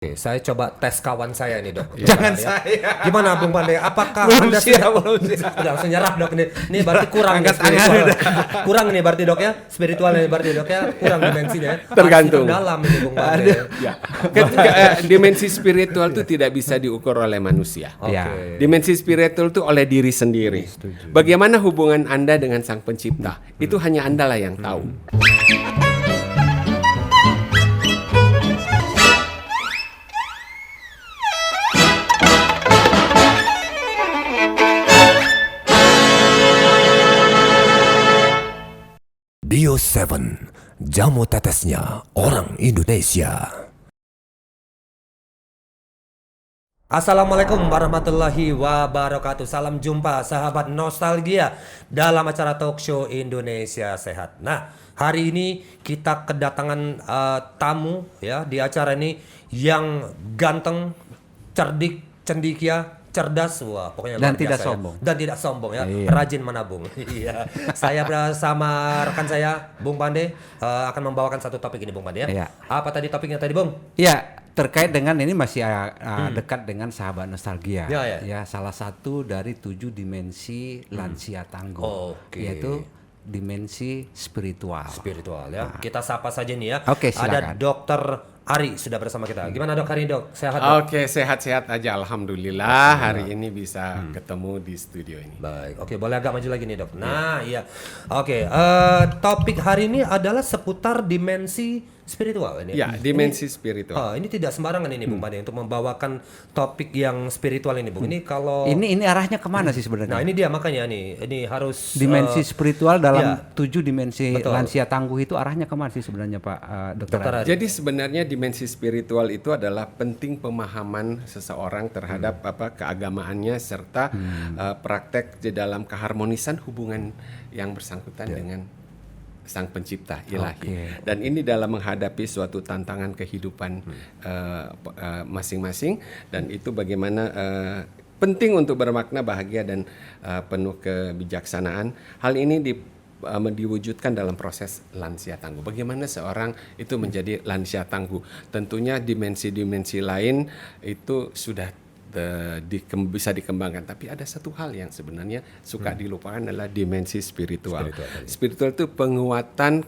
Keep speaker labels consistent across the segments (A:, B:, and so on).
A: Oke, saya coba tes kawan saya nih dok.
B: Jangan
A: Ya.
B: saya.
A: Gimana Bung Pandey? Apakah
B: Belum
A: Anda
B: siap,
A: sudah
B: belum siap.
A: Udah langsung nyerah dok ini? Ini berarti kurang nih
B: Angkat tangan
A: spiritual.
B: udah.
A: Kurang ini berarti dok ya, spiritual ini berarti dok ya, kurang dimensinya. Ya.
B: Tergantung.
A: Harus dalam ini Bung Pandey.
B: Ya. Dimensi spiritual itu tidak bisa diukur oleh manusia.
A: Oke.
B: Ya. Dimensi spiritual itu oleh diri sendiri. Bagaimana hubungan Anda dengan Sang Pencipta? Itu hanya Anda lah yang tahu.
C: Dio 7, jamu tetesnya orang Indonesia.
A: Assalamualaikum warahmatullahi wabarakatuh. Salam jumpa sahabat nostalgia dalam acara talk show Indonesia Sehat. Nah, hari ini kita kedatangan tamu ya di acara ini yang ganteng, cerdik, cendikia, cerdas, wah pokoknya
D: dan
A: luar
D: tidak
A: biasa ya.
D: sombong.
A: Dan tidak sombong ya,
D: Iya.
A: rajin menabung. Iya. Saya bersama rekan saya Bung Pandey akan membawakan satu topik ini Bung Pandey ya.
D: Iya.
A: Apa tadi topiknya tadi Bung?
D: Ya, terkait dengan ini masih dekat dengan sahabat nostalgia.
A: Ya, ya.
D: Ya, salah satu dari 7 dimensi lansia tangguh,
A: Oke.
D: yaitu dimensi spiritual.
A: Spiritual ya. Kita sapa saja nih ya.
D: Oke,
A: Ada
D: silakan.
A: Dokter Ari sudah bersama kita. Gimana Dok Ari Dok? Sehat Dok?
B: Oke, sehat-sehat aja. Alhamdulillah hari ini bisa ketemu di studio ini.
A: Baik, oke boleh agak maju lagi nih dok. Nah iya, oke. Topik hari ini adalah seputar dimensi spiritual ini.
B: Ya, dimensi spiritual.
A: Ini tidak sembarangan ini Bung Pandey untuk membawakan topik yang spiritual ini Bung. Ini kalau
D: Ini arahnya kemana sih sebenarnya?
A: nah ini dia makanya nih, ini harus
D: Dimensi spiritual dalam
A: ya.
D: 7 dimensi
A: Betul.
D: lansia tangguh itu arahnya kemana sih sebenarnya Pak Dokter?
A: Dokter Ari.
B: Jadi sebenarnya dimensi spiritual itu adalah penting pemahaman seseorang terhadap keagamaannya serta praktek di dalam keharmonisan hubungan yang bersangkutan dengan Sang Pencipta Ilahi.
D: Oke.
B: Dan ini dalam menghadapi suatu tantangan kehidupan masing-masing dan itu bagaimana penting untuk bermakna bahagia dan penuh kebijaksanaan. Hal ini diwujudkan dalam proses lansia tangguh. Bagaimana seorang itu menjadi lansia tangguh? Tentunya dimensi-dimensi lain itu sudah bisa dikembangkan. Tapi ada satu hal yang sebenarnya suka dilupakan adalah dimensi spiritual. Spiritual itu penguatan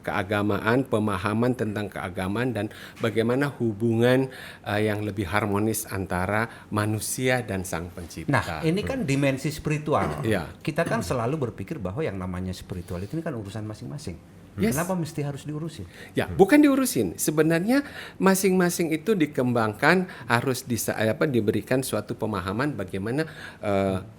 B: keagamaan, pemahaman tentang keagamaan dan bagaimana hubungan yang lebih harmonis antara manusia dan Sang Pencipta.
D: Nah, ini kan dimensi spiritual.
B: Iya.
D: Kita kan selalu berpikir bahwa yang namanya spiritual itu kan urusan masing-masing.
B: Yes.
D: Kenapa mesti harus diurusin?
B: Ya, bukan diurusin. Sebenarnya masing-masing itu dikembangkan harus diberikan suatu pemahaman bagaimana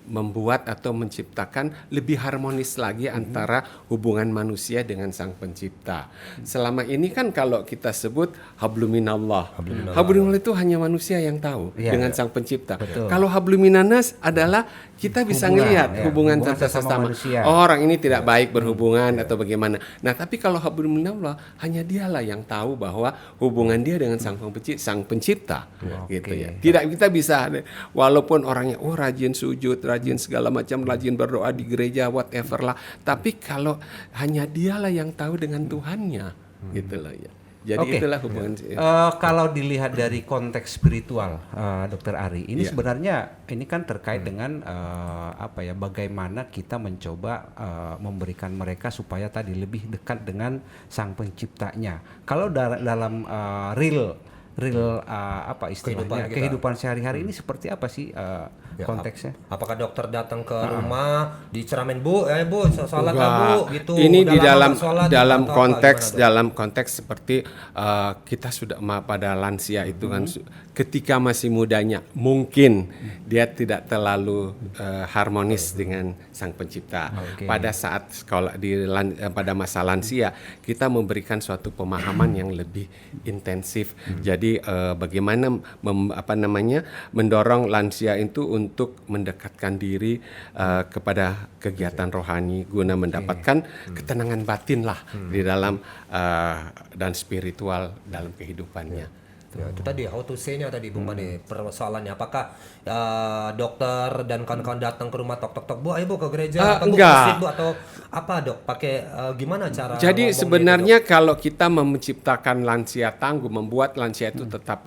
B: membuat atau menciptakan lebih harmonis lagi antara hubungan manusia dengan Sang Pencipta. Selama ini kan kalau kita sebut habluminallah. Habluminallah itu hanya manusia yang tahu
D: Iya,
B: dengan Sang Pencipta.
D: Betul.
B: Kalau habluminanas adalah kita bisa
D: Hubungan,
B: ngelihat
D: ya,
B: hubungan
D: hubungan sesama
B: sesama.
D: manusia.
B: Oh, orang ini tidak baik berhubungan atau bagaimana. Nah, tapi kalau habluminallah hanya dialah yang tahu bahwa hubungan dia dengan Sang Pencipta gitu ya. Tidak kita bisa walaupun orangnya rajin sujud, rajin segala macam, rajin berdoa di gereja whatever lah, tapi kalau hanya dialah yang tahu dengan Tuhannya gitu loh ya. Jadi
D: Oke.
B: itulah hubungan
D: Kalau dilihat dari konteks spiritual, Dokter Ari, ini sebenarnya ini kan terkait dengan bagaimana kita mencoba memberikan mereka supaya tadi lebih dekat dengan Sang Penciptanya. Kalau dalam real istilahnya
A: Kehidupan kita.
D: kehidupan sehari-hari ini seperti apa sih konteksnya?
A: Apakah dokter datang ke rumah diceramin Bu sholat lah Bu gitu.
B: Ini
A: Udah
B: di
A: lama
B: dalam
A: nggak sholat,
B: dalam
A: atau apa,
B: konteks
A: gimana, Dok?
B: dalam konteks seperti kita sudah pada lansia itu kan ketika masih mudanya mungkin dia tidak terlalu harmonis dengan Sang Pencipta. Pada saat pada masa lansia kita memberikan suatu pemahaman yang lebih intensif. Jadi bagaimana mendorong lansia itu untuk mendekatkan diri kepada kegiatan rohani guna mendapatkan ketenangan batin lah di dalam dan spiritual dalam kehidupannya.
A: Ya, itu tadi how to say-nya tadi Bung Mani, persoalannya apakah dokter dan kawan-kawan datang ke rumah tok tok tok, Bu, ayo Bu ke gereja atau Bu ke
B: Enggak.
A: masjid Bu, atau apa Dok? Pakai gimana cara
B: Jadi
A: ngomongnya itu,
B: sebenarnya kalau kita menciptakan lansia tangguh, membuat lansia itu tetap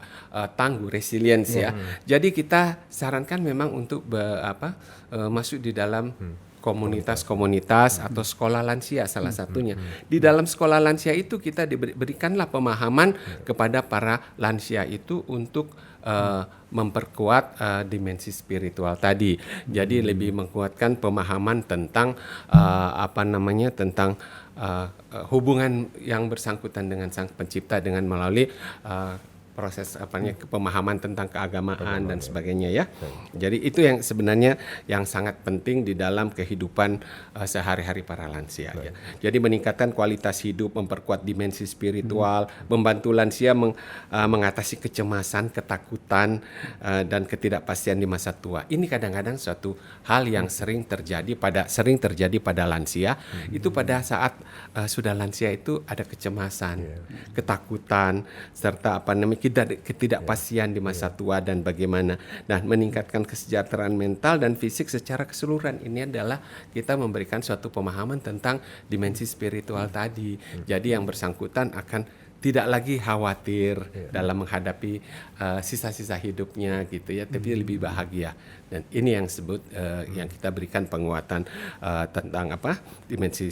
B: tangguh, resilience ya. Jadi kita sarankan memang untuk masuk di dalam komunitas-komunitas atau sekolah lansia salah satunya. Di dalam sekolah lansia itu kita berikanlah pemahaman kepada para lansia itu untuk memperkuat dimensi spiritual tadi. Jadi lebih menguatkan pemahaman tentang tentang hubungan yang bersangkutan dengan Sang Pencipta dengan melalui proses pemahaman tentang keagamaan dan sebagainya ya. Jadi itu yang sebenarnya yang sangat penting di dalam kehidupan sehari-hari para lansia ya. Jadi meningkatkan kualitas hidup, memperkuat dimensi spiritual, membantu lansia mengatasi kecemasan, ketakutan dan ketidakpastian di masa tua. Ini kadang-kadang suatu hal yang sering terjadi pada lansia. Itu pada saat sudah lansia itu ada kecemasan, ketakutan serta ketidakpastian di masa tua dan bagaimana. Nah, meningkatkan kesejahteraan mental dan fisik secara keseluruhan ini adalah kita memberikan suatu pemahaman tentang dimensi spiritual tadi. Jadi yang bersangkutan akan tidak lagi khawatir dalam menghadapi sisa-sisa hidupnya gitu ya, tapi lebih bahagia. Dan ini yang yang kita berikan penguatan tentang dimensi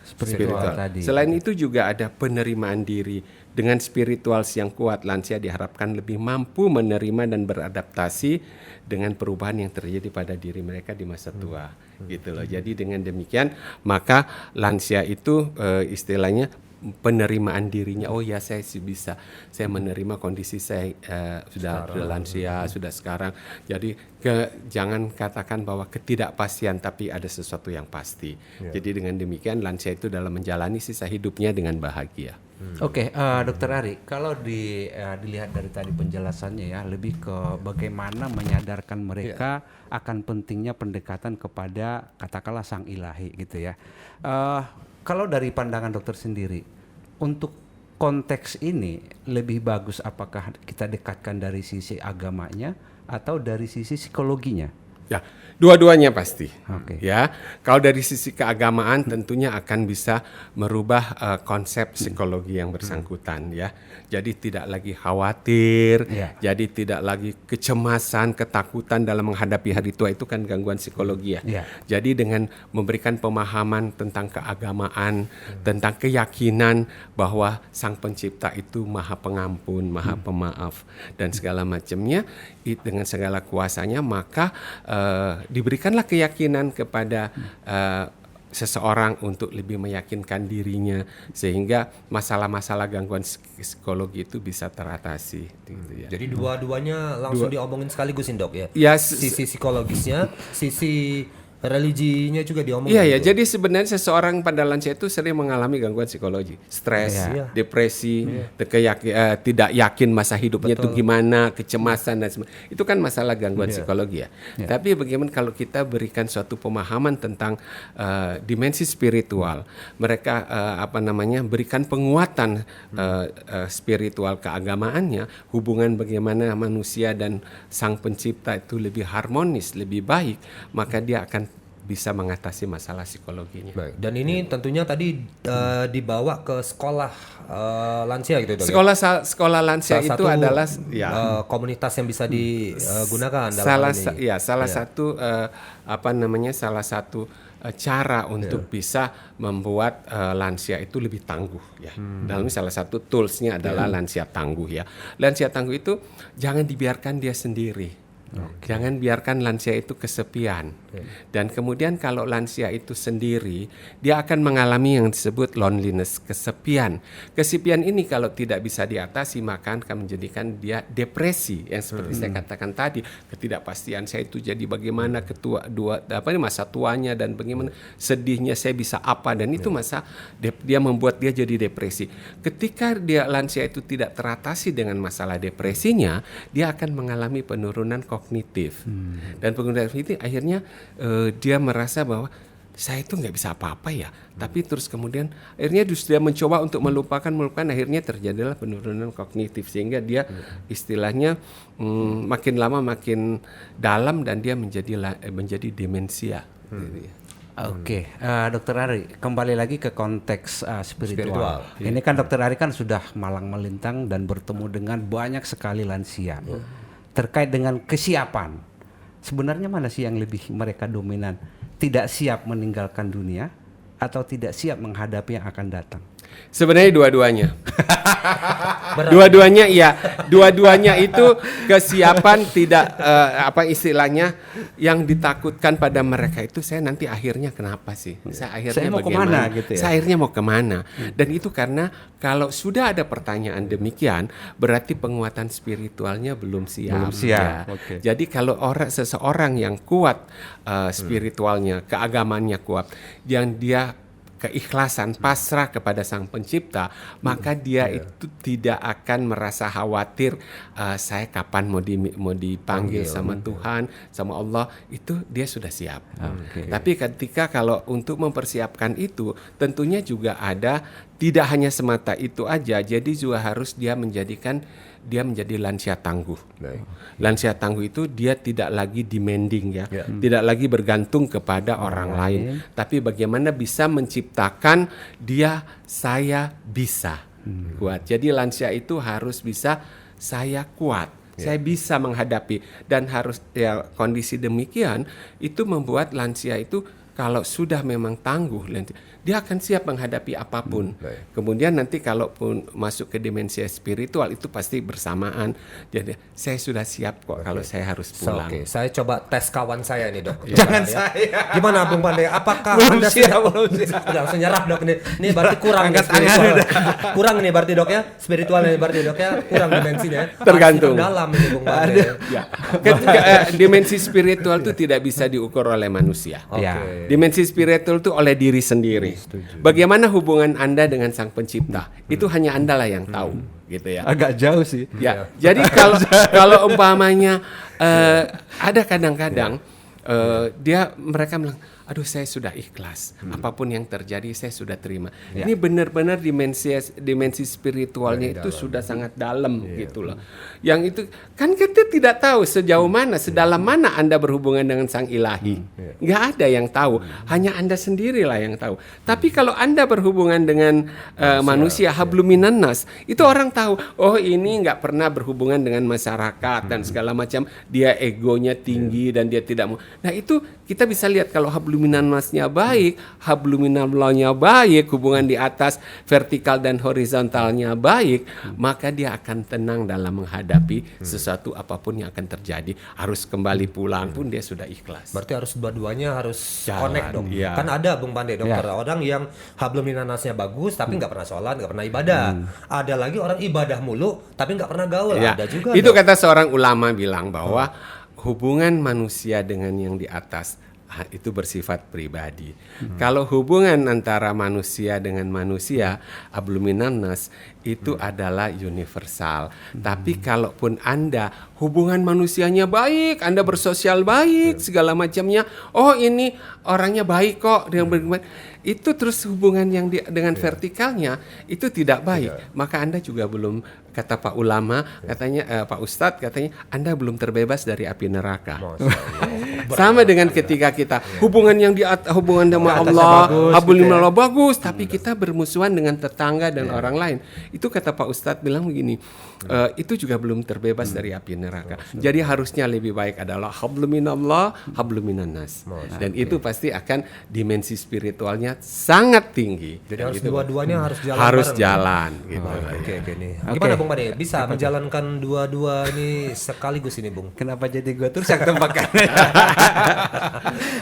B: spiritual
D: tadi.
B: Selain itu juga ada penerimaan diri. Dengan spiritual yang kuat, lansia diharapkan lebih mampu menerima dan beradaptasi dengan perubahan yang terjadi pada diri mereka di masa tua, gitu loh. Jadi dengan demikian maka lansia itu istilahnya penerimaan dirinya. Oh ya, saya bisa, saya menerima kondisi saya sudah lansia, sudah sekarang. Jadi jangan katakan bahwa ketidakpastian, tapi ada sesuatu yang pasti. Jadi dengan demikian lansia itu dalam menjalani sisa hidupnya dengan bahagia.
D: Oke, Dokter Ari, kalau dilihat dari tadi penjelasannya ya, lebih ke bagaimana menyadarkan mereka akan pentingnya pendekatan kepada katakanlah Sang Ilahi gitu ya. Kalau dari pandangan dokter sendiri, untuk konteks ini lebih bagus apakah kita dekatkan dari sisi agamanya atau dari sisi psikologinya?
B: Ya, dua-duanya pasti.
D: Oke.
B: Ya, kalau dari sisi keagamaan tentunya akan bisa merubah konsep psikologi yang bersangkutan ya. Jadi tidak lagi khawatir, jadi tidak lagi kecemasan, ketakutan dalam menghadapi hari tua, itu kan gangguan psikologi ya. Jadi dengan memberikan pemahaman tentang keagamaan, tentang keyakinan bahwa Sang Pencipta itu Maha Pengampun, Maha Pemaaf dan segala macamnya, dengan segala kuasanya, maka diberikanlah keyakinan kepada seseorang untuk lebih meyakinkan dirinya sehingga masalah-masalah gangguan psikologi itu bisa teratasi gitu ya.
A: Jadi dua-duanya langsung diomongin sekaligus Dok ya.
B: Ya,
A: Sisi psikologisnya, sisi religinya juga diomongin.
B: Iya ya,
A: gitu.
B: jadi sebenarnya seseorang pada lansia itu sering mengalami gangguan psikologi, stres, depresi, tidak yakin masa hidupnya itu gimana, kecemasan dan sebagainya. Itu kan masalah gangguan psikologi ya. Tapi bagaimana kalau kita berikan suatu pemahaman tentang dimensi spiritual, mereka berikan penguatan spiritual keagamaannya, hubungan bagaimana manusia dan Sang Pencipta itu lebih harmonis, lebih baik, maka dia akan bisa mengatasi masalah psikologinya.
A: Baik. Dan ini tentunya tadi dibawa ke sekolah lansia gitu Dok.
B: Sekolah lansia
A: Salah
B: itu
A: satu,
B: adalah
A: komunitas yang bisa digunakan dalam hal ini.
B: Salah satu cara untuk bisa membuat lansia itu lebih tangguh ya. Dalam salah satu toolsnya adalah lansia tangguh ya. Lansia tangguh itu jangan dibiarkan dia sendiri. Jangan biarkan lansia itu kesepian. Dan kemudian kalau lansia itu sendiri, dia akan mengalami yang disebut loneliness, kesepian. Kesepian ini kalau tidak bisa diatasi, maka akan menjadikan dia depresi. Yang seperti saya katakan tadi, ketidakpastian saya itu jadi bagaimana masa tuanya dan bagaimana sedihnya saya bisa apa, dan itu dia membuat dia jadi depresi. Ketika lansia itu tidak teratasi dengan masalah depresinya, dia akan mengalami penurunan kognitif. Dan penurunan kognitif akhirnya dia merasa bahwa saya itu nggak bisa apa-apa ya. Tapi terus kemudian akhirnya dia mencoba untuk melupakan, akhirnya terjadilah penurunan kognitif sehingga dia istilahnya makin lama makin dalam dan dia menjadi demensia. Gitu ya.
D: Oke, Dokter Ari, kembali lagi ke konteks spiritual. Ini kan Dokter Ari kan sudah malang melintang dan bertemu dengan banyak sekali lansia. Terkait dengan kesiapan, sebenarnya mana sih yang lebih mereka dominan? Tidak siap meninggalkan dunia atau tidak siap menghadapi yang akan datang?
B: Sebenarnya dua-duanya. Dua-duanya iya. Dua-duanya itu kesiapan tidak apa istilahnya yang ditakutkan pada mereka itu saya nanti akhirnya kenapa sih? Saya
D: mau
B: bagaimana?
D: kemana gitu ya?
B: Saya akhirnya mau kemana? Dan itu karena kalau sudah ada pertanyaan demikian berarti penguatan spiritualnya belum siap.
D: Belum siap.
B: Ya.
D: Oke.
B: Jadi kalau seseorang yang kuat spiritualnya, keagamannya kuat, yang dia keikhlasan pasrah kepada Sang Pencipta, maka dia itu tidak akan merasa khawatir saya kapan mau dipanggil sama Tuhan, sama Allah, itu dia sudah siap. Tapi ketika kalau untuk mempersiapkan itu tentunya juga ada, tidak hanya semata itu aja, jadi juga harus dia menjadi lansia tangguh. Lansia tangguh itu dia tidak lagi demanding ya, tidak lagi bergantung kepada orang lain, tapi bagaimana bisa menciptakan saya bisa kuat. Jadi lansia itu harus bisa saya kuat, saya bisa menghadapi, dan harus ya kondisi demikian itu membuat lansia itu kalau sudah memang tangguh, dia akan siap menghadapi apapun. Kemudian nanti kalaupun masuk ke dimensi spiritual itu pasti bersamaan. Jadi saya sudah siap kok kalau saya harus pulang.
A: Oke, saya coba tes kawan saya nih, Dok.
D: Jangan
A: Ya.
D: saya.
A: Gimana Bung Pandey? Apakah
D: Belum
A: Anda
D: siap.
A: sudah langsung nyerah, Dok? Ini berarti kurang nih
D: Angkat tangan
A: spiritual.
D: udah.
A: Kurang nih berarti, Dok ya. Spiritual nih berarti, Dok ya. Kurang dimensinya.
B: Tergantung.
A: Harus dalam ini Bung Pandey.
B: Ya. Dimensi spiritual itu tidak bisa diukur oleh manusia.
D: Ya.
B: Dimensi spiritual itu oleh diri sendiri. Bagaimana hubungan Anda dengan Sang Pencipta? Itu hanya Anda lah yang tahu, gitu ya.
D: Agak jauh sih.
B: Ya, jadi kalau umpamanya ada kadang-kadang mereka bilang, aduh saya sudah ikhlas, apapun yang terjadi saya sudah terima. Ini benar-benar dimensi spiritualnya itu sudah sangat dalam gitu loh. Yang itu kan kita tidak tahu sejauh mana, sedalam mana Anda berhubungan dengan Sang Ilahi. Nggak ada yang tahu, hanya Anda sendirilah yang tahu. Tapi kalau Anda berhubungan dengan manusia, habluminan nas, itu orang tahu, oh ini nggak pernah berhubungan dengan masyarakat dan segala macam, dia egonya tinggi dan dia tidak mau. Nah itu kita bisa lihat kalau habluminan nasnya baik, habluminallahnya baik, hubungan di atas vertikal dan horizontalnya baik, maka dia akan tenang dalam menghadapi sesuatu apapun yang akan terjadi. Harus kembali pulang pun dia sudah ikhlas.
A: Berarti harus dua-duanya harus
B: Jalan,
A: connect dong.
B: iya.
A: Kan ada Bung Pandey, dokter, orang yang hablum minannasnya bagus tapi nggak pernah sholat, nggak pernah ibadah. Ada lagi orang ibadah mulu tapi nggak pernah gaul.
B: Ya,
A: Ada juga.
B: itu
A: dong.
B: kata seorang ulama bilang bahwa hubungan manusia dengan yang di atas itu bersifat pribadi. Kalau hubungan antara manusia dengan manusia, habluminan nas, itu adalah universal. Tapi kalaupun Anda hubungan manusianya baik, Anda bersosial baik, segala macamnya, oh ini orangnya baik kok, itu terus hubungan yang dengan vertikalnya itu tidak baik, maka Anda juga belum, kata Pak Ulama, katanya Pak Ustadz katanya Anda belum terbebas dari api neraka. Sama dengan ketika kita hubungan yang hubungan dengan Allah, habluminallah bagus, tapi kita bermusuhan dengan tetangga dan orang lain. Itu kata Pak Ustadz bilang begini, itu juga belum terbebas dari api neraka. Jadi harusnya lebih baik adalah habluminallah, habluminannas. Dan itu pasti akan dimensi spiritualnya sangat tinggi.
A: Jadi harus
B: Gitu.
A: dua-duanya harus jalan.
B: Harus
A: bareng.
B: jalan gitu.
A: Oke nih. Gimana Bung Pandey? Bisa menjalankan dua-dua ini sekaligus ini, Bung?
D: Kenapa jadi gue terus yang tembakan?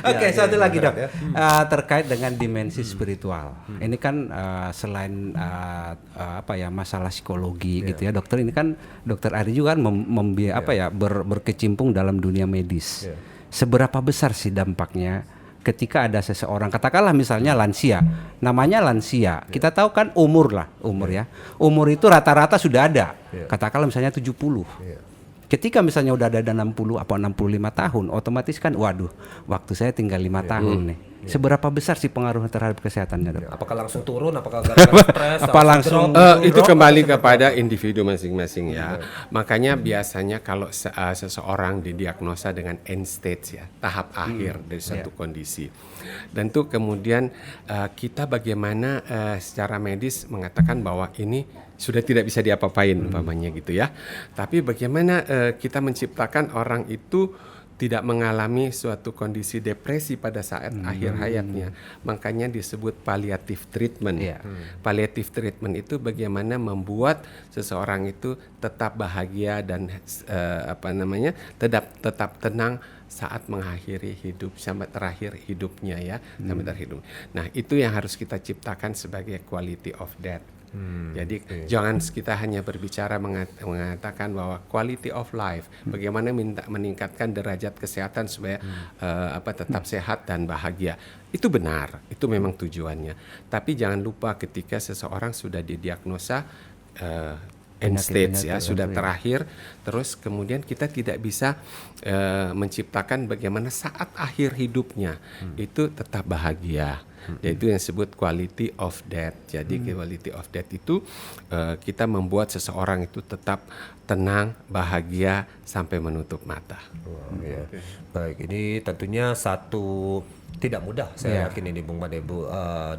D: Oke, satu lagi dok, terkait dengan dimensi spiritual. Ini kan selain masalah psikologi gitu ya, dokter. Ini kan dokter Ari juga kan berkecimpung dalam dunia medis. Seberapa besar sih dampaknya ketika ada seseorang, katakanlah misalnya lansia, namanya lansia, kita tahu kan umur ya, umur itu rata-rata sudah ada, katakanlah misalnya 70. Ketika misalnya udah ada 60 apa 65 tahun, otomatis kan waduh, waktu saya tinggal 5 tahun nih. Seberapa besar sih pengaruhnya terhadap kesehatannya, Dok?
A: Apakah langsung turun? Apakah gara-gara stres?
D: Apa langsung
B: Itu kembali kepada individu masing-masing ya. Makanya biasanya kalau seseorang didiagnosa dengan end stage ya, tahap akhir dari satu kondisi. Dan itu kemudian kita bagaimana secara medis mengatakan bahwa ini sudah tidak bisa diapa-apain umpamanya gitu ya. Tapi bagaimana kita menciptakan orang itu tidak mengalami suatu kondisi depresi pada saat akhir hayatnya. Makanya disebut palliative treatment. Palliative treatment itu bagaimana membuat seseorang itu tetap bahagia dan tetap tenang saat mengakhiri hidup sampai terakhir hidupnya ya, sampai terakhir hidup. Nah, itu yang harus kita ciptakan sebagai quality of death. Jadi jangan kita hanya berbicara mengatakan bahwa quality of life, bagaimana meningkatkan derajat kesehatan supaya tetap sehat dan bahagia. Itu benar, itu memang tujuannya. Tapi jangan lupa ketika seseorang sudah didiagnosa end stage ya, sudah terakhir, terus kemudian kita tidak bisa menciptakan bagaimana saat akhir hidupnya itu tetap bahagia. Yaitu yang disebut quality of death. Jadi quality of death itu kita membuat seseorang itu tetap tenang, bahagia sampai menutup mata.
A: Baik, ini tentunya satu tidak mudah saya yakin ini Bung Made,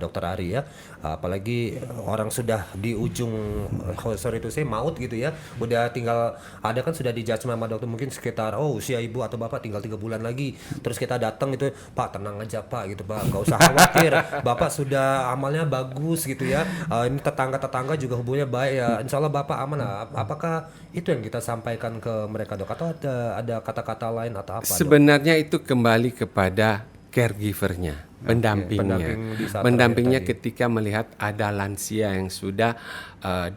A: Dokter Ari ya. Apalagi orang sudah di ujung maut gitu ya. Udah tinggal ada kan sudah dijudge sama dokter mungkin sekitar usia ibu atau bapak tinggal 3 bulan lagi. Terus kita datang itu, Pak tenang aja Pak gitu Pak, nggak usah khawatir. Bapak sudah amalnya bagus gitu ya. Ini tetangga-tetangga juga hubungannya baik ya. Insya Allah Bapak aman. Apakah itu yang kita sampaikan ke mereka Dok? Atau ada kata-kata lain atau apa?
B: Sebenarnya itu kembali kepada caregivernya, pendampingnya ketika melihat ada lansia yang sudah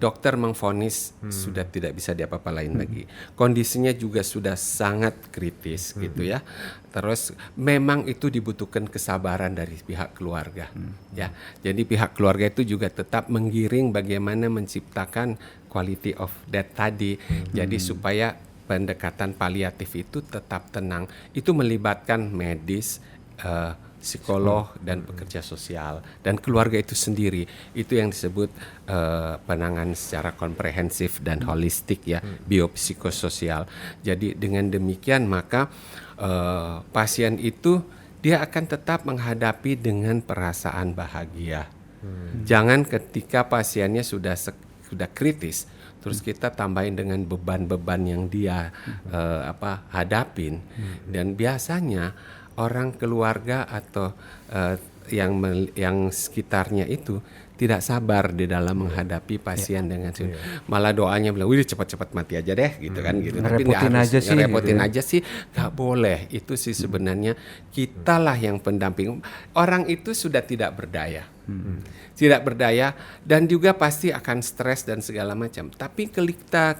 B: dokter mengvonis sudah tidak bisa diapa-apain lagi, kondisinya juga sudah sangat kritis gitu ya. Terus memang itu dibutuhkan kesabaran dari pihak keluarga ya. Jadi pihak keluarga itu juga tetap menggiring bagaimana menciptakan quality of death tadi. Jadi supaya pendekatan paliatif itu tetap tenang, itu melibatkan medis, psikolog dan pekerja sosial dan keluarga itu sendiri. Itu yang disebut penanganan secara komprehensif dan holistik ya, biopsikososial. Jadi dengan demikian maka pasien itu dia akan tetap menghadapi dengan perasaan bahagia. Jangan ketika pasiennya sudah kritis terus kita tambahin dengan beban-beban yang dia hadapin. Dan biasanya orang keluarga atau yang sekitarnya itu tidak sabar di dalam menghadapi pasien dengan malah doanya bilang, "Wih cepat-cepat mati aja deh," gitu kan gitu. Tapi ngerepotin aja sih nggak boleh. Itu sih sebenarnya kitalah yang pendamping. Orang itu sudah tidak berdaya. Tidak berdaya dan juga pasti akan stres dan segala macam. Tapi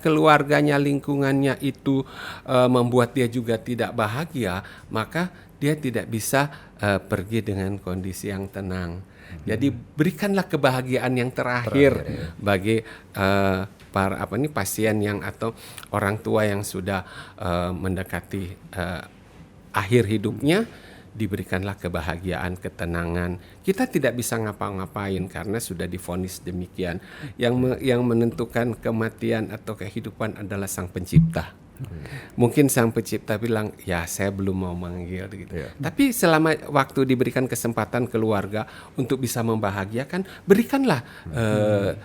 B: keluarganya, lingkungannya itu membuat dia juga tidak bahagia, maka dia tidak bisa pergi dengan kondisi yang tenang. Jadi berikanlah kebahagiaan yang terakhir bagi para pasien yang atau orang tua yang sudah mendekati akhir hidupnya. Diberikanlah kebahagiaan, ketenangan. Kita tidak bisa ngapa-ngapain karena sudah divonis demikian. Yang menentukan kematian atau kehidupan adalah Sang Pencipta. Mungkin Sang Pencipta bilang, ya saya belum mau manggil gitu. Tapi selama waktu diberikan kesempatan keluarga untuk bisa membahagiakan, berikanlah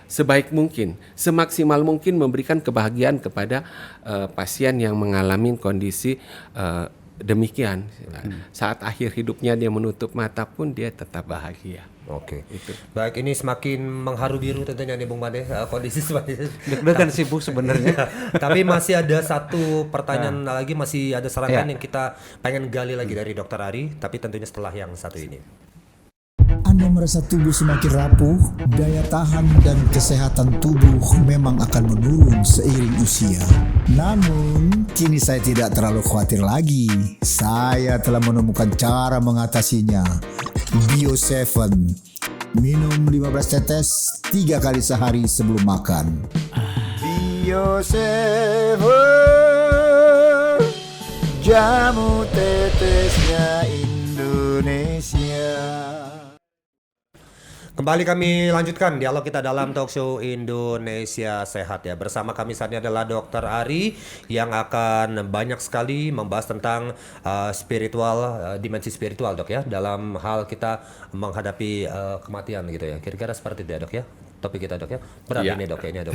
B: sebaik mungkin, semaksimal mungkin memberikan kebahagiaan kepada pasien yang mengalami kondisi demikian. Saat akhir hidupnya dia menutup mata pun dia tetap bahagia.
A: Oke. Itu. Baik, ini semakin mengharu biru tentunya nih Bung Made, kondisi seperti
D: deg-degan sibuk sebenarnya.
A: Tapi masih ada satu pertanyaan lagi, masih ada saran yang kita pengen gali lagi dari Dokter Ari, tapi tentunya setelah yang satu ini.
E: Anda merasa tubuh semakin rapuh, daya tahan dan kesehatan tubuh memang akan menurun seiring usia. Namun, kini saya tidak terlalu khawatir lagi. Saya telah menemukan cara mengatasinya. Bio7. Minum 15 tetes 3 kali sehari sebelum makan. Bio7. jamu tetesnya Indonesia.
A: Kembali kami lanjutkan dialog kita dalam talk show Indonesia Sehat ya. Bersama kami saat ini adalah Dr. Ari yang akan banyak sekali membahas tentang dimensi spiritual dok ya, dalam hal kita menghadapi kematian gitu ya. Kira-kira seperti itu ya dok ya. Topik kita dok ya. Berat
B: Iya.
A: ini dok kayaknya dok.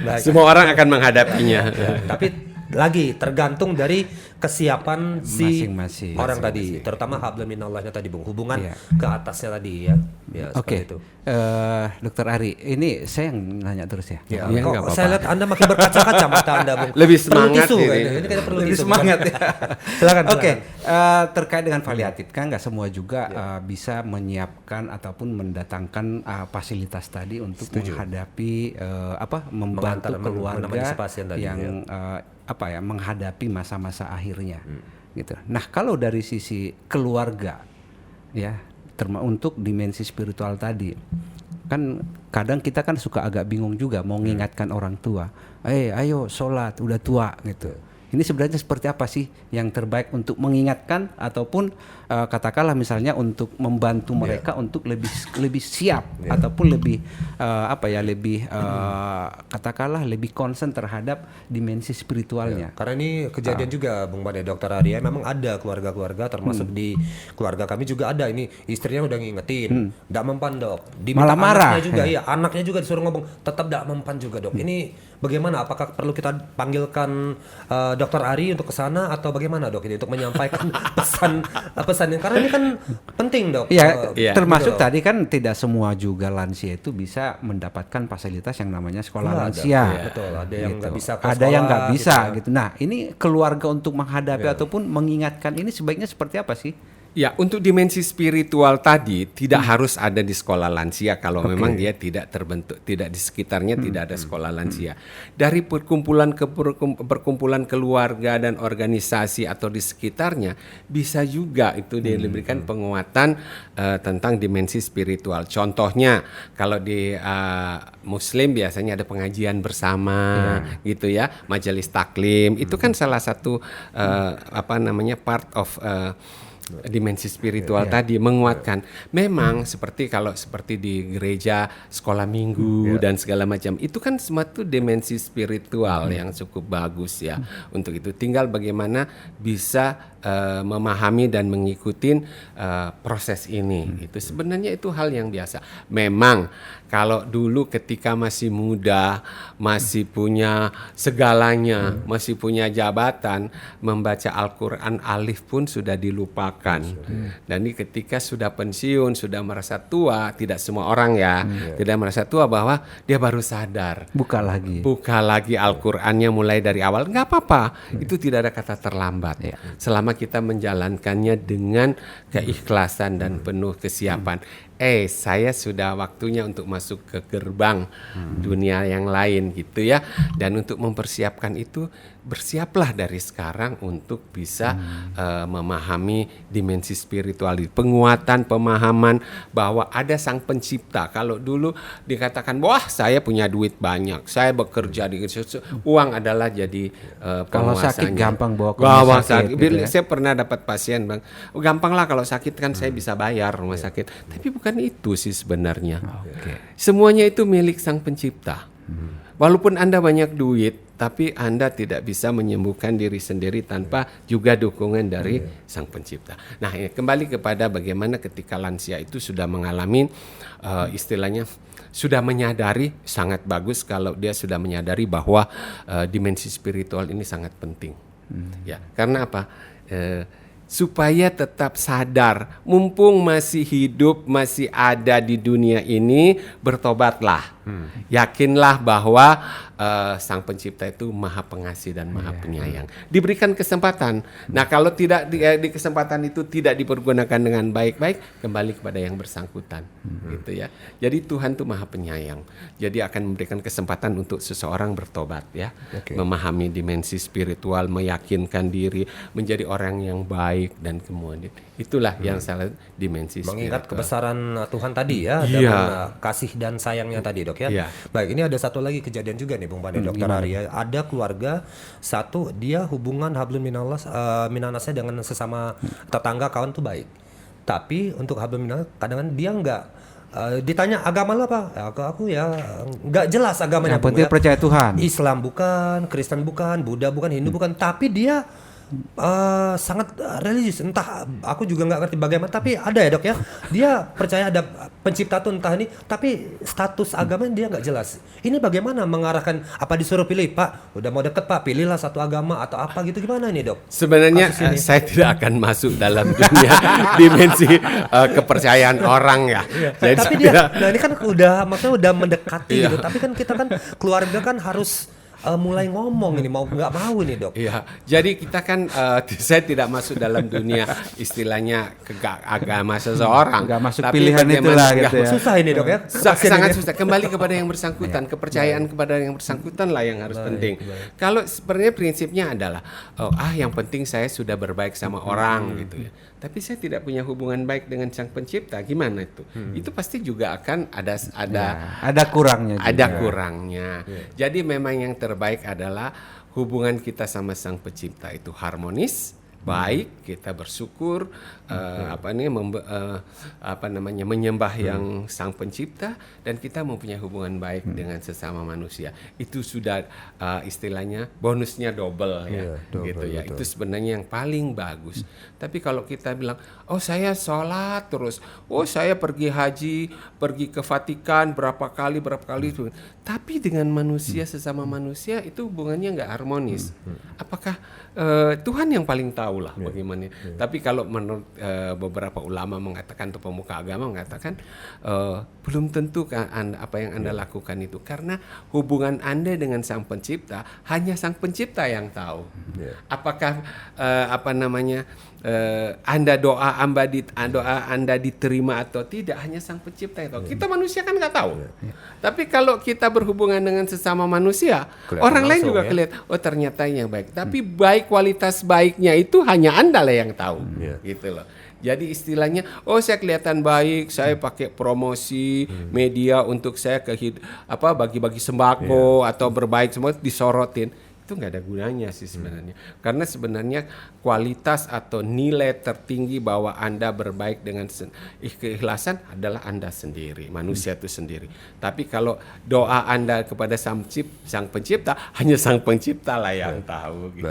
A: Baik.
B: Semua orang akan menghadapinya.
A: Ya, tapi lagi tergantung dari kesiapan si
D: Masing-masing.
A: orang tadi, terutama hablum minallahnya tadi Bung, hubungan
D: Iya.
A: ke atasnya tadi ya. Ya seperti
D: Oke,
A: itu.
D: Dokter Ari, ini saya yang nanya terus ya.
A: Ya,
B: Iya,
A: kok
B: nggak apa-apa.
A: saya lihat Anda makin berkaca-kaca mata Anda, Bung.
B: Lebih
A: Perlu
B: semangat
A: tisu
B: ini.
A: kayaknya. Ini kayaknya perlu
D: Lebih
A: tisu,
D: semangat
A: bukan?
D: ya.
A: Silakan.
D: Oke,
A: silakan.
D: terkait dengan paliatif kan nggak semua juga bisa menyiapkan ataupun mendatangkan fasilitas tadi untuk menghadapi membantu
A: Mengantar,
D: keluarga
A: menemani si pasien tadi,
D: yang menghadapi masa-masa akhirnya gitu. Nah, kalau dari sisi keluarga ya untuk dimensi spiritual tadi kan kadang kita kan suka agak bingung juga mau mengingatkan orang tua, ayo sholat udah tua gitu. Ini sebenarnya seperti apa sih yang terbaik untuk mengingatkan ataupun katakanlah misalnya untuk membantu mereka untuk lebih siap ataupun lebih katakanlah lebih concern terhadap dimensi spiritualnya.
A: Karena ini kejadian juga Bung Bade, Dokter Arya, memang ada keluarga-keluarga termasuk di keluarga kami juga ada ini istrinya udah ngingetin, nggak mempan dok, diminta
D: Malah marah,
A: anaknya juga
D: ya?
A: iya, anaknya juga disuruh ngomong tetap nggak mempan juga dok. Ini bagaimana? Apakah perlu kita panggilkan Dokter Ari untuk ke sana atau bagaimana dok ini untuk menyampaikan pesan yang karena ini kan penting dok.
D: Iya,
B: Iya.
D: termasuk
A: gitu, Dok.
D: tadi kan tidak semua juga lansia itu bisa mendapatkan fasilitas yang namanya sekolah
A: Ada,
D: lansia.
A: iya, betul. Ada yang nggak bisa ke
D: Ada yang nggak
A: sekolah,
D: bisa
A: gitu ya.
D: gitu. Nah, ini keluarga untuk menghadapi ataupun mengingatkan ini sebaiknya seperti apa sih?
B: Ya, untuk dimensi spiritual tadi tidak harus ada di sekolah lansia kalau memang dia tidak terbentuk, tidak di sekitarnya tidak ada sekolah lansia. Dari perkumpulan perkumpulan keluarga dan organisasi atau di sekitarnya bisa juga itu dia diberikan penguatan tentang dimensi spiritual. Contohnya kalau di Muslim biasanya ada pengajian bersama gitu ya, majelis taklim. Itu kan salah satu part of dimensi spiritual tadi menguatkan. Memang seperti di gereja sekolah minggu dan segala macam itu kan semua itu dimensi spiritual yang cukup bagus ya. Untuk itu tinggal bagaimana bisa memahami dan mengikuti proses ini. Itu sebenarnya itu hal yang biasa. Memang kalau dulu ketika masih muda, masih punya segalanya, masih punya jabatan, membaca Al-Quran alif pun sudah dilupakan. Dan ini ketika sudah pensiun, sudah merasa tua, tidak semua orang ya, tidak merasa tua bahwa dia baru sadar.
D: Buka lagi
B: Al-Qur'annya mulai dari awal, nggak apa-apa. Itu tidak ada kata terlambat. Selama kita menjalankannya dengan keikhlasan dan penuh kesiapan. Saya sudah waktunya untuk masuk ke gerbang dunia yang lain gitu ya. Dan untuk mempersiapkan itu, bersiaplah dari sekarang untuk bisa memahami dimensi spiritual, penguatan pemahaman bahwa ada sang pencipta. Kalau dulu dikatakan, wah saya punya duit banyak, saya bekerja di uang adalah jadi
D: Kalau
B: penguasanya.
D: sakit gampang bawa ke rumah sakit gitu ya.
B: Saya pernah dapat pasien bang, gampang lah kalau sakit kan saya bisa bayar rumah sakit. Tapi bukan itu sih sebenarnya. Semuanya itu milik sang pencipta. Walaupun Anda banyak duit, tapi Anda tidak bisa menyembuhkan diri sendiri tanpa juga dukungan dari sang pencipta. Nah, kembali kepada bagaimana ketika lansia itu sudah mengalami istilahnya sudah menyadari, sangat bagus kalau dia sudah menyadari bahwa dimensi spiritual ini sangat penting. Ya, karena apa? Supaya tetap sadar, mumpung masih hidup, masih ada di dunia ini, bertobatlah. Yakinlah bahwa sang pencipta itu maha pengasih dan maha penyayang. Diberikan kesempatan. Nah, kalau tidak di kesempatan itu tidak dipergunakan dengan baik-baik, kembali kepada yang bersangkutan, gitu ya. Jadi Tuhan itu maha penyayang. Jadi akan memberikan kesempatan untuk seseorang bertobat ya, memahami dimensi spiritual, meyakinkan diri, menjadi orang yang baik dan kemudian itulah yang salah dimensi
A: Mengingat
B: spiritual.
A: kebesaran Tuhan tadi ya,
B: Iya.
A: dan kasih dan sayangnya tadi dok Dok ya.
B: Iya.
A: Baik, ini ada satu lagi kejadian juga nih Bung Pane, Dokter Ari ya. Ada keluarga satu, dia hubungan hablum minanasnya dengan sesama tetangga kawan tuh baik. Tapi untuk hablum minanas kadang-kadang dia nggak ditanya agama lo apa? Ya, aku ya nggak jelas agamanya.
D: Yang penting
A: Bung, ya.
D: percaya Tuhan.
A: Islam bukan, Kristen bukan, Buddha bukan, Hindu bukan, tapi dia sangat religius. Entah aku juga nggak ngerti bagaimana, tapi ada ya Dok ya. Dia percaya ada pencipta tuh entah ini, tapi status agamanya dia nggak jelas. Ini bagaimana mengarahkan, apa disuruh pilih Pak? Udah mau deket Pak, pilihlah satu agama atau apa gitu, gimana ini Dok?
B: Sebenarnya
A: Kasus ini.
B: saya tidak akan masuk dalam dunia dimensi kepercayaan orang ya. Jadi
A: Tapi
B: saya
A: dia, nah ini kan maksudnya udah mendekati gitu. Tapi kan kita kan keluarga kan harus mulai ngomong ini, mau nggak mau ini Dok.
B: Iya, jadi kita kan saya tidak masuk dalam dunia istilahnya agama seseorang.
D: Nggak masuk
B: Tapi
D: pilihan
B: bagaimana-
D: itulah
B: nggak-
D: gitu ya.
A: Susah ini Dok ya. Kepastian
B: Sangat
A: ini.
B: susah. Kembali kepada yang bersangkutan, kepercayaan kepada yang bersangkutan lah yang harus penting. Kalau sebenarnya prinsipnya adalah, yang penting saya sudah berbaik sama orang gitu ya. Tapi saya tidak punya hubungan baik dengan Sang Pencipta, gimana itu? Itu pasti juga akan ada
D: Ada kurangnya juga.
B: ada kurangnya. Jadi memang yang terbaik adalah hubungan kita sama Sang Pencipta itu harmonis, baik, kita bersyukur, menyembah yang Sang Pencipta, dan kita mempunyai hubungan baik dengan sesama manusia. Itu sudah istilahnya bonusnya double ya,
A: Iya, double,
B: gitu ya.
A: betul.
B: Itu sebenarnya yang paling bagus. Tapi kalau kita bilang, oh saya sholat terus, oh saya pergi haji, pergi ke Vatikan berapa kali, tapi dengan manusia sesama manusia itu hubungannya nggak harmonis. Apakah Tuhan yang paling tahu lah bagaimana. Tapi kalau menurut beberapa ulama mengatakan atau pemuka agama mengatakan belum tentu apa yang Anda lakukan itu, karena hubungan Anda dengan Sang Pencipta hanya Sang Pencipta yang tahu. Apakah doa Anda diterima atau tidak hanya Sang Pencipta yang tahu. Kita manusia kan nggak tahu. Tapi kalau kita berhubungan dengan sesama manusia,
A: Kelihatan
B: orang lain
A: langsung,
B: juga
A: ya.
B: kelihatan, oh ternyata yang baik. Tapi baik, kualitas baiknya itu hanya Anda lah yang tahu. Gitu loh. Jadi istilahnya, oh saya kelihatan baik, saya pakai promosi media untuk saya bagi-bagi sembako atau berbaik semua disorotin. Itu nggak ada gunanya sih sebenarnya. Karena sebenarnya kualitas atau nilai tertinggi bahwa Anda berbaik dengan keikhlasan adalah Anda sendiri, manusia itu sendiri. Tapi kalau doa Anda kepada Sang Pencipta, hanya Sang Pencipta lah yang tahu. Gitu.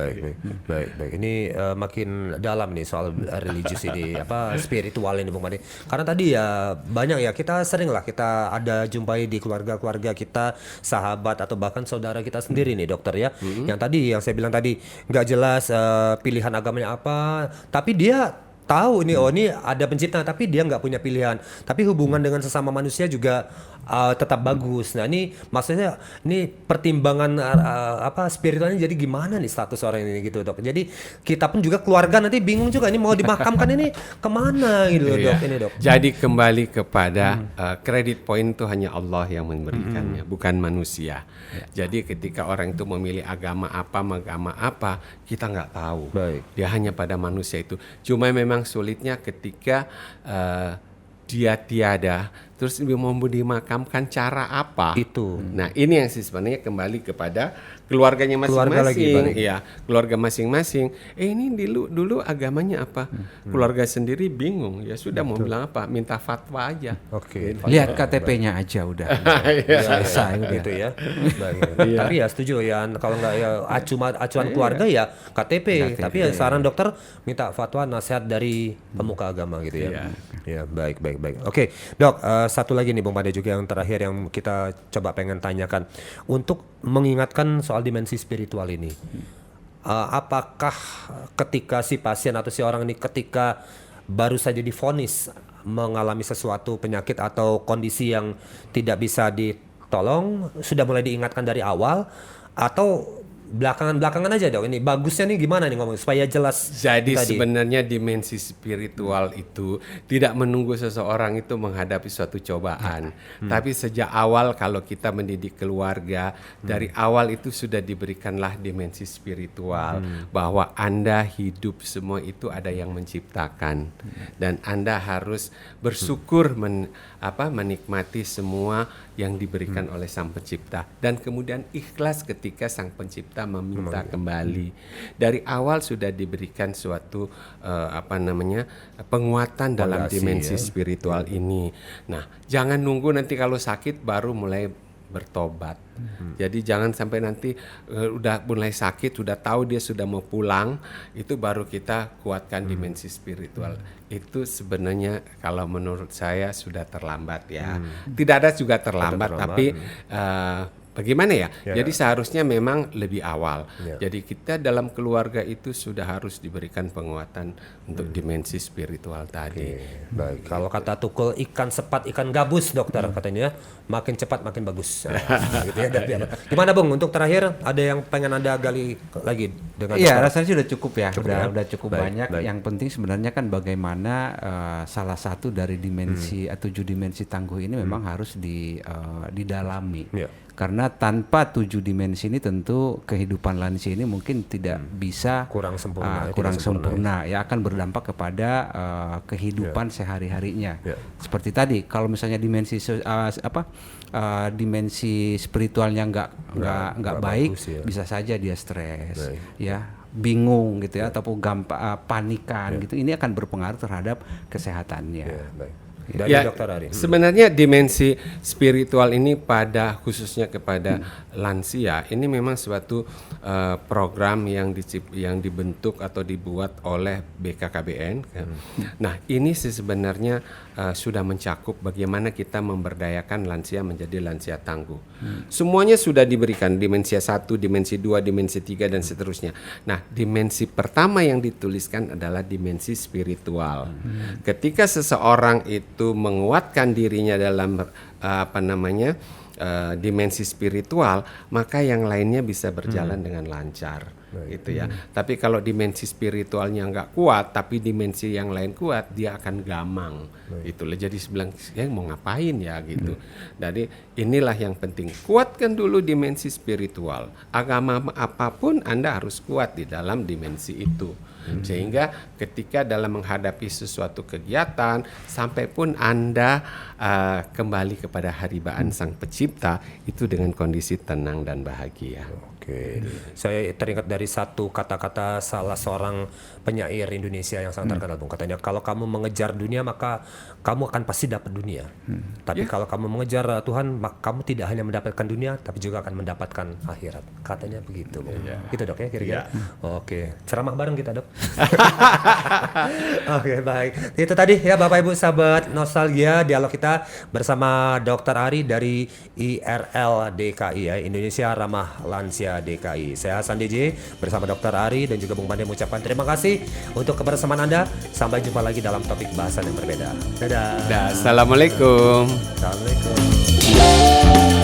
A: Baik. Ini makin dalam nih soal religius ini, spiritual ini Bung Made. Karena tadi ya banyak ya, kita sering lah kita ada jumpai di keluarga-keluarga kita, sahabat atau bahkan saudara kita sendiri nih Dokter ya. Yang saya bilang tadi nggak jelas pilihan agamanya apa, tapi dia tahu ini ini ada pencipta, tapi dia nggak punya pilihan. Tapi hubungan dengan sesama manusia juga tetap bagus. Nah ini maksudnya ini pertimbangan spiritualnya jadi gimana nih status orang ini gitu Dok. Jadi kita pun juga keluarga nanti bingung juga ini mau dimakamkan ini kemana gitu loh, Dok ini Dok.
B: Jadi kembali kepada kredit poin itu hanya Allah yang memberikannya, bukan manusia. Jadi ketika orang itu memilih agama apa, kita nggak tahu.
A: Baik.
B: Dia hanya pada manusia itu. Cuma memang sulitnya ketika dia tiada, terus mau dimakamkan cara apa?
A: Itu.
B: Nah ini yang sebenarnya kembali kepada keluarganya
A: Keluarga lagi,
B: masing-masing.
A: balik.
B: Iya, keluarga masing-masing. Ini dulu agamanya apa? Keluarga sendiri bingung. Ya sudah mau bilang apa? Minta fatwa aja.
A: Oke.
D: Lihat KTP-nya aja udah. Selesai udah.
A: Gitu ya. Tapi ya setuju ya, kalau nggak ya acuan keluarga ya KTP. Tapi ya saran dokter minta fatwa nasihat dari pemuka agama gitu ya. Ya baik. Oke Dok, satu lagi nih Bung Made juga yang terakhir yang kita coba pengen tanyakan untuk mengingatkan soal dimensi spiritual ini. Apakah ketika si pasien atau si orang ini ketika baru saja divonis mengalami sesuatu penyakit atau kondisi yang tidak bisa ditolong sudah mulai diingatkan dari awal, atau belakangan aja dok. Ini bagusnya nih gimana nih ngomong supaya jelas.
B: Jadi
A: tadi.
B: sebenarnya dimensi spiritual itu tidak menunggu seseorang itu menghadapi suatu cobaan. Tapi sejak awal kalau kita mendidik keluarga, dari awal itu sudah diberikanlah dimensi spiritual. Bahwa Anda hidup semua itu ada yang menciptakan. Dan Anda harus bersyukur menikmati semua yang diberikan oleh Sang Pencipta. Dan kemudian ikhlas ketika Sang Pencipta meminta kembali. Dari awal sudah diberikan suatu penguatan dalam
A: Fondasi,
B: dimensi
A: ya.
B: spiritual ini. Nah, jangan nunggu nanti kalau sakit baru mulai bertobat. Jadi jangan sampai nanti udah mulai sakit, sudah tahu dia sudah mau pulang, itu baru kita kuatkan dimensi spiritual. Itu sebenarnya kalau menurut saya sudah terlambat ya. Tidak ada juga terlambat, tapi bagaimana ya? Jadi seharusnya memang lebih awal. Jadi kita dalam keluarga itu sudah harus diberikan penguatan untuk dimensi spiritual tadi.
A: Baik. Kalau kata Tukul, ikan sepat ikan gabus dokter katanya, makin cepat makin bagus. Nah, gitu ya, gimana Bung? Untuk terakhir ada yang pengen Anda gali lagi dengan
D: Iya,
A: dokter?
D: rasanya sudah cukup ya. Udah cukup
A: Baik,
D: banyak.
A: baik.
D: Yang penting sebenarnya kan bagaimana salah satu dari dimensi 7 dimensi tangguh ini memang harus didalami.
A: Iya.
D: Karena tanpa 7 dimensi ini tentu kehidupan lansia ini mungkin tidak bisa
A: Kurang sempurna,
D: kurang
A: tidak sempurna,
D: sempurna. Ya akan berdampak kepada kehidupan sehari-harinya.
A: Ya.
D: Seperti tadi, kalau misalnya dimensi dimensi spiritualnya nggak baik,
A: bagus, ya.
D: bisa saja dia stres, ya bingung gitu ya, ataupun panikan gitu. Ini akan berpengaruh terhadap kesehatannya.
A: Ya, baik. Dari
B: Ya,
A: dokter Ari.
B: sebenarnya dimensi spiritual ini khususnya kepada lansia ini memang suatu program yang dibentuk atau dibuat oleh BKKBN. Nah, ini sebenarnya sudah mencakup bagaimana kita memberdayakan lansia menjadi lansia tangguh. Semuanya sudah diberikan dimensi 1, dimensi 2, dimensi 3 dan seterusnya. Nah, dimensi pertama yang dituliskan adalah dimensi spiritual. Ketika seseorang itu menguatkan dirinya dalam dimensi spiritual, maka yang lainnya bisa berjalan dengan lancar. Gitu ya. Tapi kalau dimensi spiritualnya nggak kuat, tapi dimensi yang lain kuat, dia akan gamang. Itulah jadi bilang, ya mau ngapain ya gitu. Jadi inilah yang penting, kuatkan dulu dimensi spiritual. Agama apapun Anda harus kuat di dalam dimensi itu. Sehingga ketika dalam menghadapi sesuatu kegiatan, sampai pun Anda kembali kepada haribaan Sang Pencipta itu dengan kondisi tenang dan bahagia.
A: Oke. Saya teringat dari satu kata-kata salah seorang penyair Indonesia yang sangat terkenal, Bung. Katanya, kalau kamu mengejar dunia maka kamu akan pasti dapat dunia. Tapi kalau kamu mengejar Tuhan, maka kamu tidak hanya mendapatkan dunia, tapi juga akan mendapatkan akhirat. Katanya begitu, Bung. Gitu dok ya kira-kira. Oke. Ceramah bareng kita dok. Oke, baik. Itu tadi ya Bapak Ibu sahabat nostalgia, dialog kita bersama Dr. Ari dari IRL DKI ya, Indonesia Ramah Lansia DKI. Saya Hasan DJ bersama Dr. Ari dan juga Bung Pandey mengucapkan terima kasih untuk kebersamaan Anda. Sampai jumpa lagi dalam topik bahasan yang berbeda. Dadah.
B: Assalamualaikum.
A: Assalamualaikum.